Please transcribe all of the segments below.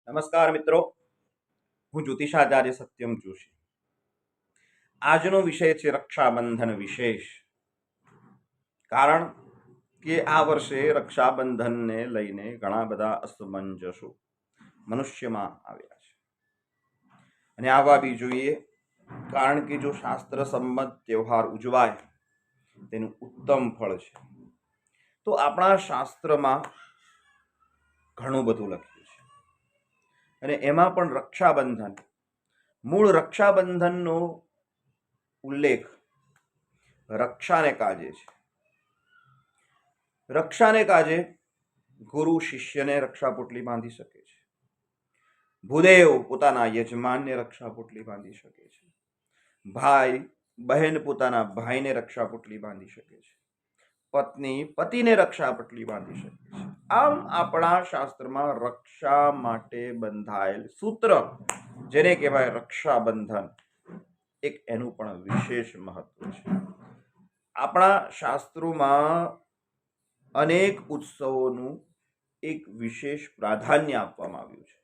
નમસ્કાર મિત્રો, હું જ્યોતિષાચાર્ય સત્યમ જોશી. આજનો વિષય છે રક્ષાબંધન વિશેષ. કારણ કે આ વર્ષે રક્ષાબંધનને લઈને ઘણા બધા અસમંજસો મનુષ્યમાં આવ્યા છે અને આવવા બી જોઈએ. કારણ કે જો શાસ્ત્ર સંમત તહેવાર ઉજવાય તેનું ઉત્તમ ફળ છે. તો આપણા શાસ્ત્રમાં ઘણું બધું લખ્યું છે અને એમાં પણ રક્ષાબંધન, મૂળ રક્ષાબંધનનો ઉલ્લેખ રક્ષાને કાજે છે. રક્ષાને કાજે ગુરુ શિષ્યને રક્ષાપોટલી બાંધી શકે છે, ભૂદેવ પોતાના યજમાનને રક્ષાપોટલી બાંધી શકે છે, ભાઈ બહેન પોતાના ભાઈને રક્ષાપોટલી બાંધી શકે છે, પત્ની પતિને રક્ષાપોટલી બાંધી શકે છે. આમ આપણા શાસ્ત્રમાં રક્ષા માટે બંધાયેલ સૂત્ર જેને કહેવાય રક્ષાબંધન, એક એનું પણ વિશેષ મહત્વ છે. આપણા શાસ્ત્રોમાં અનેક ઉત્સવોનું એક વિશેષ પ્રાધાન્ય આપવામાં આવ્યું છે.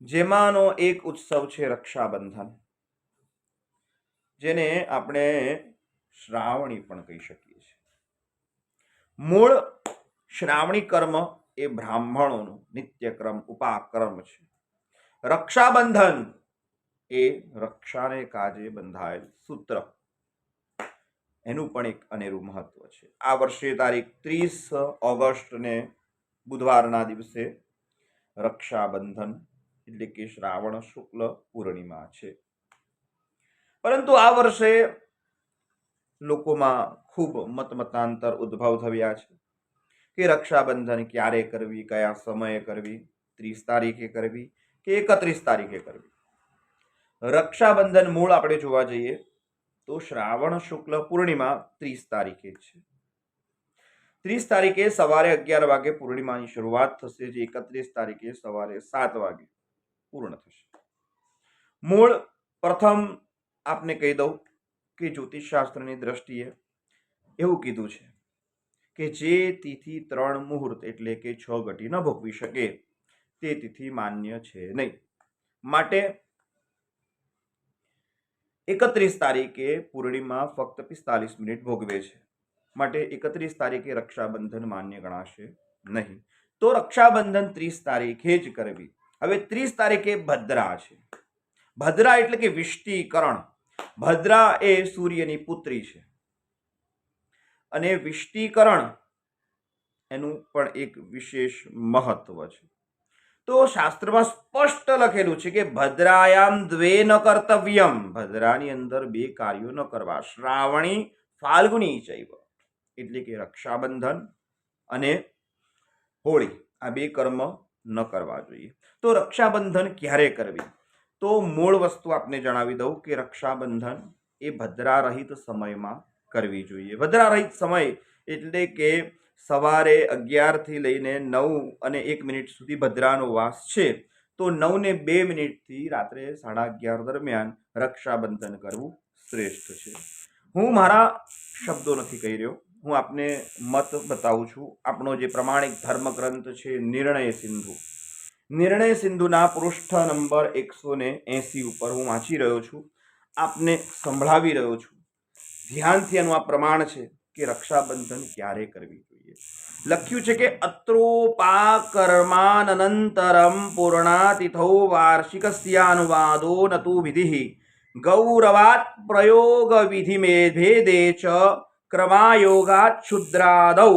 જેમાંનો એક ઉત્સવ છે રક્ષાબંધન, જેને આપણે શ્રાવણી પણ કહી શકીએ છીએ. મૂળ શ્રાવણી કર્મ એ બ્રાહ્મણોનું નિત્યક્રમ ઉપાક્રમ છે. રક્ષાબંધન એ રક્ષાને કાજે બંધાયેલ સૂત્ર, એનું પણ એક અનેરું મહત્વ છે. આ વર્ષે તારીખ 30 ઓગસ્ટને બુધવારના દિવસે રક્ષાબંધન એટલે કે શ્રાવણ શુક્લ પૂર્ણિમા છે. પરંતુ આ વર્ષે લોકોમાં ખૂબ મતાંતર ઉદ્ભવ થયા છે કે રક્ષાબંધન ક્યારે કરવી, કયા સમયે કરવી, 30 તારીખે કરવી કે 31 તારીખે કરવી. રક્ષાબંધન મૂળ આપણે જોવા જઈએ તો શ્રાવણ શુક્લ પૂર્ણિમા 30 તારીખે છે. 30 તારીખે સવારે 11 વાગે પૂર્ણિમાની શરૂઆત થશે, જે 31 તારીખે સવારે 7 વાગે પૂર્ણ થશે. મૂળ પ્રથમ આપને કહી દઉં કે જ્યોતિષ શાસ્ત્રની દ્રષ્ટિએ એવું કીધું છે કે જે તિથિ 3 મુહૂર્ત એટલે કે 6 ઘટી ન ભોગવી શકે તે તિથિ માન્ય છે નહીં. માટે 31 તારીખે પૂર્ણિમા ફક્ત 45 મિનિટ ભોગવે છે. માટે 31 તારીખે રક્ષાબંધન માન્ય ગણાશે નહીં. તો રક્ષાબંધન 30 તારીખે જ કરવી. હવે 30 તારીખે ભદ્રા છે. ભદ્રા એટલે કે વિષ્ટિકરણ. ભદ્રા એ સૂર્યની પુત્રી છે અને વિષ્ટિકરણ એનું પણ એક વિશેષ મહત્વ છે. તો શાસ્ત્રમાં સ્પષ્ટ લખેલું છે કે ભદ્રાયામ દ્વે ન કર્તવ્યમ, ભદ્રાની અંદર 2 કાર્યો ન કરવા. શ્રાવણી ફાલ્ગુની ચૈવ એટલે કે રક્ષાબંધન અને હોળી, આ 2 કર્મ ન કરવા જોઈએ. તો રક્ષાબંધન ક્યારે કરવી? તો મૂળ વસ્તુ આપને જણાવી દઉં કે રક્ષાબંધન એ ભદ્રા રહિત સમયમાં કરવી જોઈએ. ભદ્રા રહિત સમય એટલે કે સવારે 11 થી લઈને 9:01 સુધી ભદ્રાનો વાસ છે. તો 9:02 થી રાત્રે 11:30 દરમિયાન રક્ષાબંધન કરવું શ્રેષ્ઠ છે. હું મારા શબ્દો નથી કહી રહ્યો, હું આપને મત બતાવું છું. આપણો જે પ્રમાણિક ધર્મગ્રંથ છે નિર્ણય સિંધુ, નિર્ણય સિંધુના પૃષ્ઠ નંબર 180 ઉપર હું વાંચી રહ્યો છું, આપને સંભળાવી રહ્યો છું. ધ્યાનથી એનું આ પ્રમાણ છે કે રક્ષાબંધન ક્યારે કરવી જોઈએ. લખ્યું છે કે અત્રોપાકર્માનંતરમ પૂર્ણાતિથૌ વાર્ષિકસ્યાનુવાદો નતુ વિધિઃ ગૌરવાત પ્રયોગ વિધિ ભેદે ચ ક્રમાયોગાત શુદ્રાદૌ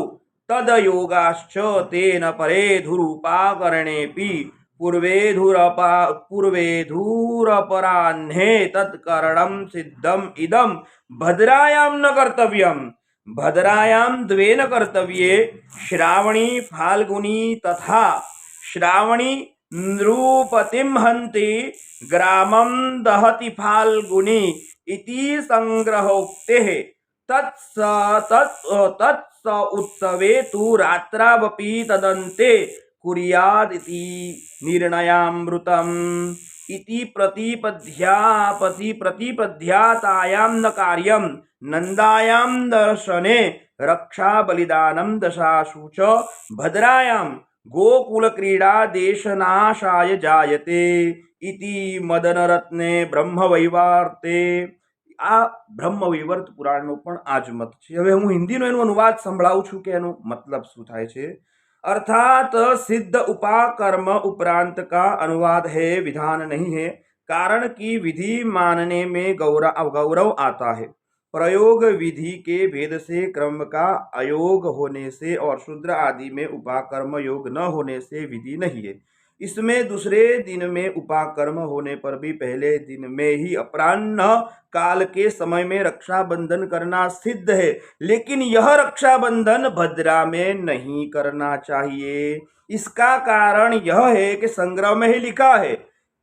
તદયોગાશ્ચ તેન પરેધુરુપાકરણેપી પૂર્વેધુરપરાહ્ને તત્કરણમ સિદ્ધમ ઇદમ ભદ્રાયામ ન કર્તવ્યમ. ભદ્રાયામ દ્વે ન કર્તવ્યે શ્રાવણી ફાલ્ગુની તથા શ્રાવણી નૃપતિમ હંતિ ગ્રામમ દહતિ ફાલ્ગુની ઇતિ સંગ્રહોક્તેઃ તત્સ ઉત્સવે તુ રાત્રાવપી તદંતે કુર્યાદ ઇતિ નિર્ણયામૃતમ ઇતિ પ્રતિપદ્યાતાયામ ન કાર્યમ નંદાયામ દર્શને રક્ષા બલિદાનમ દશાસુ ચ ભદ્રાયામ गोकुल क्रीडा देशनाशाय जायते इति मदन रत्ने બ્રહ્મવૈવર્તે। આ બ્રહ્મવૈવર્ત પુરાણનો પણ આ જ મત છે। હવે હું હિન્દીનો એનો અનુવાદ સંભળાવું છું કે એનો મતલબ શું થાય છે। अर्थात सिद्ध उपाकर्म उपरांत का अनुवाद है, विधान नहीं है, कारण की विधि मानने में गौरव आता है। प्रयोग विधि के भेद से क्रम का अयोग होने से और शूद्र आदि में उपाकर्म योग न होने से विधि नहीं है। इसमें दूसरे दिन में उपाकर्म होने पर भी पहले दिन में ही अपराह्न काल के समय में रक्षाबंधन करना सिद्ध है, लेकिन यह रक्षाबंधन भद्रा में नहीं करना चाहिए। इसका कारण यह है कि संग्रह में ही लिखा है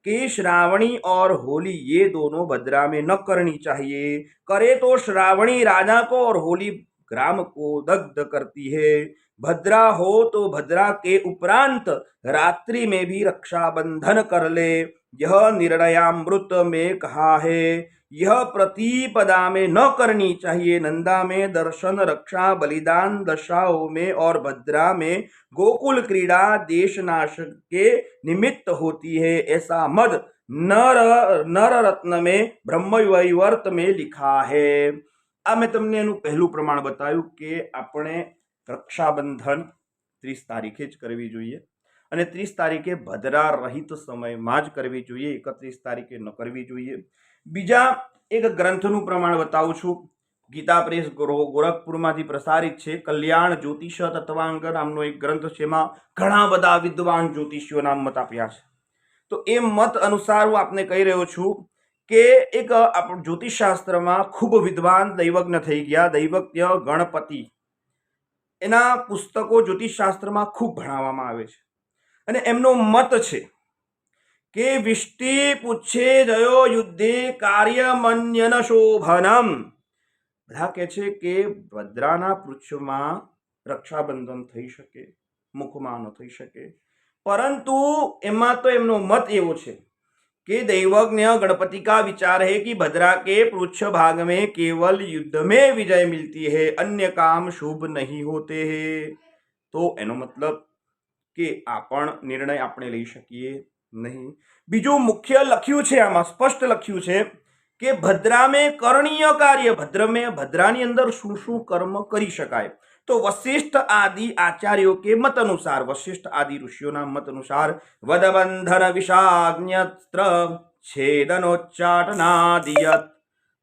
कि श्रावणी और होली ये दोनों भद्रा में न करनी चाहिए। करे तो श्रावणी राजा को और होली ग्राम को दग्ध करती है। भद्रा हो तो भद्रा के उपरांत रात्रि में भी रक्षाबंधन कर ले, यह निर्णयामृत में कहा है। यह प्रतिपदा में न करनी चाहिए। नंदा में दर्शन, रक्षा, बलिदान दशाओं में और भद्रा में गोकुल क्रीड़ा देशनाश के निमित्त होती है, ऐसा मद नर रत्न में બ્રહ્મવૈવર્ત में लिखा है। આ મેં તમને એનું પહેલું પ્રમાણ બતાવ્યું કે આપણે રક્ષાબંધન 30 તારીખે જ કરવી જોઈએ અને 30 તારીખે ભદ્રા રહિત સમયમાં જ કરવી જોઈએ, 31 તારીખે ન કરવી જોઈએ। બીજા એક ગ્રંથનું પ્રમાણ બતાવું છું। ગીતા પ્રેસ ગોરખપુરમાંથી પ્રસારિત છે। કલ્યાણ જ્યોતિષ તત્વાંગ નામનો એક ગ્રંથ છે। એમાં ઘણા બધા વિદ્વાન જ્યોતિષીઓના મત આપ્યા છે। તો એ મત અનુસાર હું આપને કહી રહ્યો છું કે એક જ્યોતિષશાસ્ત્રમાં ખૂબ વિદ્વાન દૈવજ્ઞ થઈ ગયા, દૈવજ્ઞ ગણપતિ, એના પુસ્તકો જ્યોતિષશાસ્ત્રમાં ખૂબ ભણાવવામાં આવે છે અને એમનો મત છે કે વિષ્ટિ પૂછે જયો યુદ્ધે કાર્યમન્યન શોભનમ। બધા કહે છે કે ભદ્રાના પૃચ્છમાં રક્ષાબંધન થઈ શકે, મુખમાં ન થઈ શકે, પરંતુ એમાં તો એમનો મત એવો છે कि दैवज्ञ गणपति का विचार है कि भद्रा के पृच्छ भाग में केवल युद्ध में विजय मिलती है, अन्य काम शुभ नहीं होते हैं। तो एनो मतलब कि आपण निर्णय आपने लई શકીએ नहीं। बीजू मुख्य लख्यू छे, आमा स्पष्ट लख्यू छे कि भद्रा में करणीय कार्य, भद्रानी अंदर शुं शुं कर्म करी शकाय। तो वशिष्ठ आदि आचार्यों के मत अनुसार, वशिष्ठ आदि ऋषियों मत अनुसार वदबंधन विषाग्न्यस्त्र छेदनोच्चाटनादियत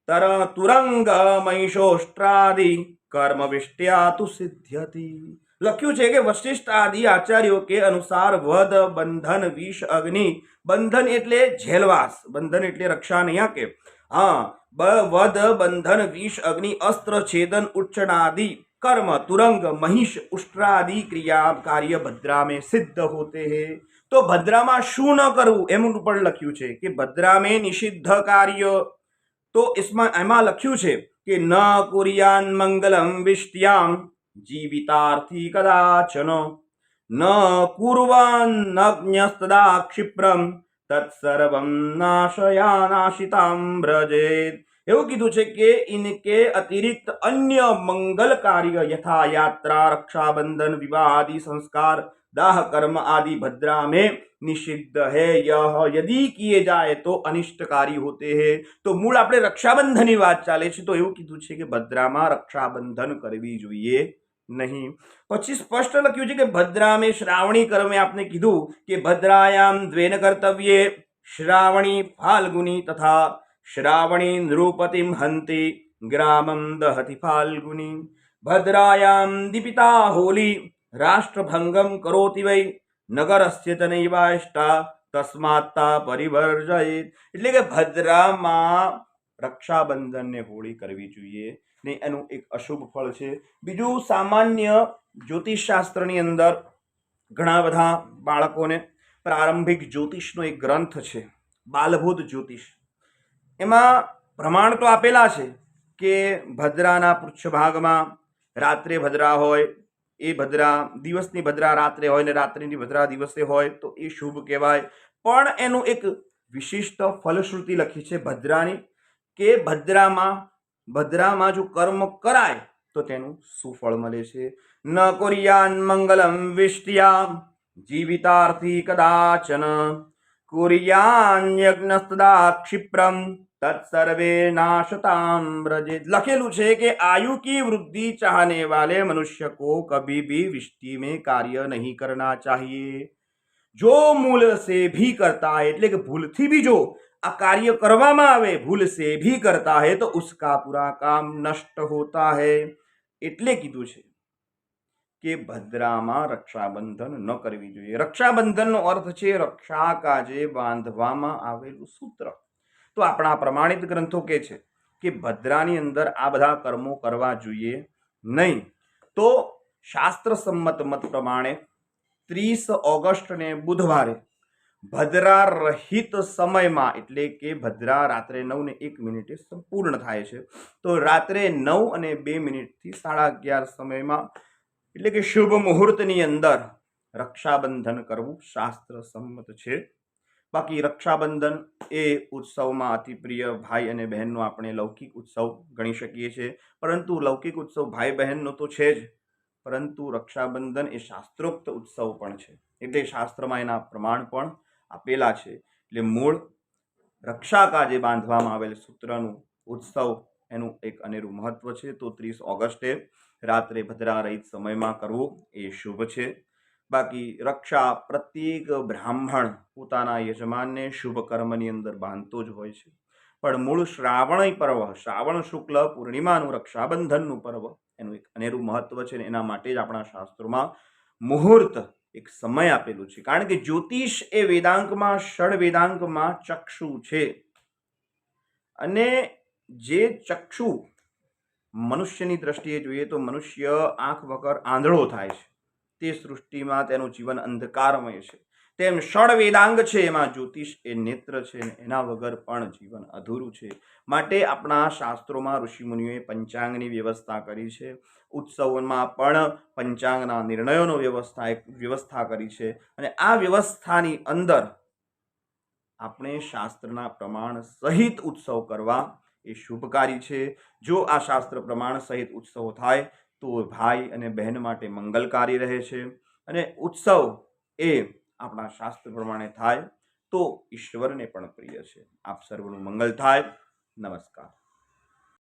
तर तुरंग महिषोष्ट्रादि कर्म विष्ट्या तु सिद्ध्यति। लख्यू है कि वशिष्ठ आदि आचार्यों के अनुसार वध, बंधन, विष, अग्नि, बंधन एटले झेलवास, बंधन एटले रक्षा नहीं के, हाँ, वध, बंधन, विष, अग्नि, अस्त्र, छेदन, उच्चनादि कर्म, तुरंग, महिष, उष्ट्रादि क्रिया कार्य भद्रा में सिद्ध होते हैं। तो भद्रा में शू न करવું એમ ઉપર લખ્યું છે કે ભદ્રા में निषिद्ध कार्य। तो इसमें એમાં લખ્યું છે કે ન કુર્યાન મંગલમ વિષ્ટ્યામ જીવિતાર્થી કદાચન ન કુર્વાન નજ્ઞસ્તદા ક્ષિપ્રમ તત્સર્વમ નાશયાનાશિતામ વ્રજેત। એવું કીધું છે કે इनके अतिरिक्त अन्य मंगल कार्य यथा यात्रा, रक्षाबंधन, विवाह आदि संस्कार, दाह कर्म आदि भद्रा में निषिद्ध है। यह यदि किए जाए तो अनिष्टकारी होते हैं। तो मूल આપણે રક્ષાબંધનની વાત ચાલે છે, તો એવું કીધું છે કે ભદ્રામાં રક્ષાબંધન કરવી જોઈએ નહીં। પછી સ્પષ્ટ લખ્યું છે કે ભદ્રા में श्रावणी कर्म, आपने कीधु कि भद्रायाम द्वेन कर्तव्ये श्रावणी फाल्गुनी तथा श्रावणी नृपतिम हंति ग्रामं दहति फाल्गुनी। भद्रायां दीपिता होली राष्ट्रभंगम करोति वै नगरस्य च नैवाष्टा तस्मात्ता परिवर्जयेत्। એટલે કે ભદ્રામાં રક્ષાબંધન ને હોળી કરવી જોઈએ ને એનું એક અશુભ ફળ છે। બીજું સામાન્ય જ્યોતિષશાસ્ત્રની અંદર ઘણા બધા બાળકોને પ્રારંભિક જ્યોતિષનો એક ગ્રંથ છે બાલભૂત જ્યોતિષ। એમાં પ્રમાણ તો આપેલા છે કે ભદ્રાના પૃચ્છભાગમાં રાત્રે ભદ્રા હોય, એ ભદ્રા દિવસની ભદ્રા રાત્રે હોય ને રાત્રિની ભદ્રા દિવસે હોય તો એ શુભ કહેવાય। પણ એનું એક વિશિષ્ટ ફલશ્રુતિ લખી છે ભદ્રાની કે ભદ્રામાં જો કર્મ કરાય તો તેનું સુફળ મળે છે। ન કુર્યાન મંગલમ વિષ્ટ્યા જીવિતાર્થી કદાચન કુર્યાન્યજ્ઞસ્તદા ક્ષિપ્રમ તત્સર્વે નાશતામ વ્રજેત. લખેલું છે કે आयु की वृद्धि चाहने वाले मनुष्य को कभी भी विष्टि में कार्य नहीं करना चाहिए. जो मूल से भी करता है એટલે કે ભૂલથી भी જો આ કાર્ય કરવામાં આવે, ભૂલ से भी करता है तो उसका पूरा काम नष्ट होता है. એટલે કીધું છે કે ભદ્રામાં રક્ષાબંધન ન કરવી જોઈએ. રક્ષાબંધનનો અર્થ છે રક્ષા કાજે બાંધવામાં આવેલું સૂત્ર. તો આપણા પ્રમાણિત ગ્રંથો કહે છે કે ભદ્રાની અંદર આ બધા કર્મો કરવા જોઈએ નહીં. તો શાસ્ત્ર સંમત મત પ્રમાણે 30 ઓગસ્ટને બુધવારે ભદ્રા રહિત સમયમાં એટલે કે ભદ્રા રાત્રે 9:01 સંપૂર્ણ થાય છે. તો રાત્રે 9:02 થી 11:30 સમયમાં એટલે કે શુભ મુહૂર્તની અંદર રક્ષાબંધન કરવું શાસ્ત્ર સંમત છે. બાકી રક્ષાબંધન એ ઉત્સવમાં અતિ પ્રિય ભાઈ અને બહેનનો આપણે લૌકિક ઉત્સવ ગણી શકીએ છીએ. પરંતુ લૌકિક ઉત્સવ ભાઈ બહેનનો તો છે જ, પરંતુ રક્ષાબંધન એ શાસ્ત્રોક્ત ઉત્સવ પણ છે. એટલે શાસ્ત્રમાં એના પ્રમાણ પણ આપેલા છે. એટલે મૂળ રક્ષા કાજે બાંધવામાં આવેલ સૂત્રનું ઉત્સવ એનું એક અનેરું મહત્વ છે. તો 30 ઓગસ્ટે રાત્રે ભદ્રા રહિત સમયમાં કરવું એ શુભ છે. બાકી રક્ષા પ્રત્યેક બ્રાહ્મણ પોતાના યજમાનને શુભ કર્મની અંદર બાંધતો જ હોય છે. પણ મૂળ શ્રાવણ પર્વ, શ્રાવણ શુક્લ પૂર્ણિમાનું રક્ષાબંધનનું પર્વ એનું એક અનેરું મહત્વ છે. એના માટે જ આપણા શાસ્ત્રોમાં મુહૂર્ત એક સમય આપેલું છે. કારણ કે જ્યોતિષ એ વેદાંકમાં, ષડ વેદાંકમાં ચક્ષુ છે. અને જે ચક્ષુ મનુષ્યની દ્રષ્ટિએ જોઈએ તો મનુષ્ય આંખ વગર આંધળો થાય છે. તે સૃષ્ટિમાં તેનું જીવન અંધકારમય છે. તેમ ષડ વેદાંગ છે, એમાં જ્યોતિષ એ નેત્ર છે, એના વગર પણ જીવન અધૂરું છે. માટે આપણા શાસ્ત્રોમાં ઋષિમુનિઓએ પંચાંગની વ્યવસ્થા કરી છે. ઉત્સવોમાં પણ પંચાંગના નિર્ણયોનો વ્યવસ્થા કરી છે. અને આ વ્યવસ્થાની અંદર આપણે શાસ્ત્રના પ્રમાણ સહિત ઉત્સવ કરવા એ શુભકારી છે. જો આ શાસ્ત્ર પ્રમાણ સહિત ઉત્સવ થાય તો ભાઈ અને બહેન માટે મંગલકારી રહે છે. અને ઉત્સવ એ આપણા શાસ્ત્ર પ્રમાણે થાય તો ઈશ્વરને પણ પ્રિય છે. આપ સર્વનું મંગલ થાય. નમસ્કાર.